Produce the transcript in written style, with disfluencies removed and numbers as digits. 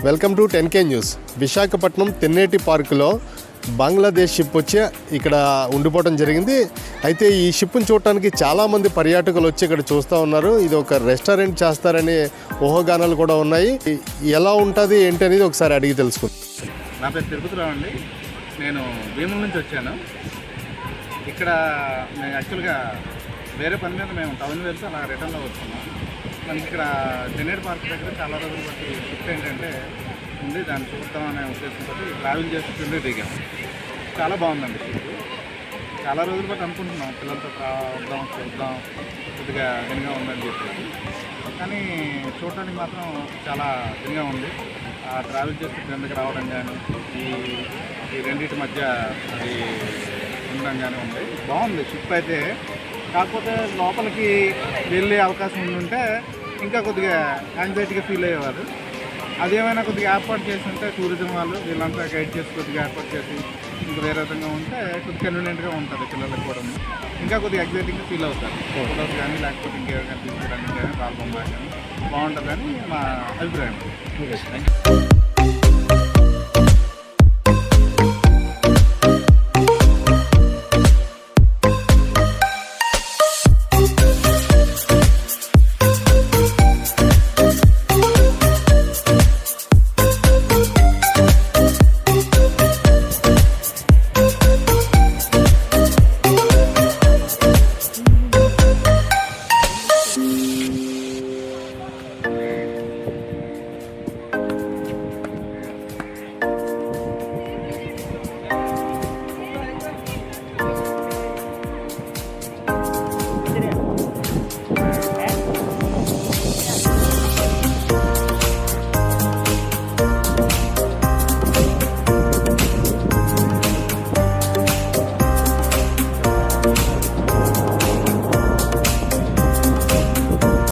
Welcome to 10K news. Visakhapatnam Tenneti పార్కులో Bangladesh ship వచ్చి ఇక్కడ ఉండిపోవడం జరిగింది. అయితే ఈ షిప్ను చూడటానికి చాలామంది పర్యాటకులు వచ్చి ఇక్కడ చూస్తూ ఉన్నారు. ఇది ఒక రెస్టారెంట్ చేస్తారనే ఊహాగానాలు కూడా ఉన్నాయి. ఎలా ఉంటుంది ఏంటి అనేది ఒకసారి అడిగి తెలుసుకుందాం. నా పేరు తిరుపతిరావు అండి. నేను భీముల నుంచి వచ్చాను. ఇక్కడ మేము యాక్చువల్గా వేరే పని మీద మేము టౌన్ వెళ్తే అలా రిటర్న్లో వచ్చున్నాం. మనకి ఇక్కడ తెన్నేటి పార్క్ దగ్గర చాలా రోజులు బట్టి షిఫ్ట్ ఏంటంటే ఉంది, దాన్ని చూద్దాం అనే ఉద్దేశంతో ట్రావెల్ చేసి కింద దిగాము. చాలా బాగుందండి షిప్. చాలా రోజులు బట్టి అనుకుంటున్నాం పిల్లలతో వద్దాం చూద్దాం, కొద్దిగా దినగా ఉందని చెప్పేసి. కానీ చూడటానికి మాత్రం చాలా దినగా ఉంది. ట్రావెల్ చేసి కిందకి రావడం కానీ ఈ రెండింటి మధ్య అది ఉండడం కానీ ఉంది. బాగుంది షిప్ అయితే. కాకపోతే లోపలికి వెళ్ళే అవకాశం ఉండుంటే ఇంకా కొద్దిగా యాంగ్జైటీగా ఫీల్ అయ్యేవారు. అదేమైనా కొద్దిగా ఏర్పాటు చేసి ఉంటే టూరిజం వాళ్ళు వీళ్ళంతా గైడ్ చేసి కొద్దిగా ఏర్పాటు చేసి ఇంకా వేరే విధంగా ఉంటే కొద్దిగా కన్వీనియంట్గా ఉంటుంది పిల్లలకు కూడా. ఇంకా కొద్దిగా ఎగ్జైటింగ్గా ఫీల్ అవుతారు. ఫోటోస్ కానీ లేకపోతే ఇంకేమైనా తీసుకోవడానికి కానీ పాల్గొనడానికి కానీ బాగుంటుందని మా అభిప్రాయం.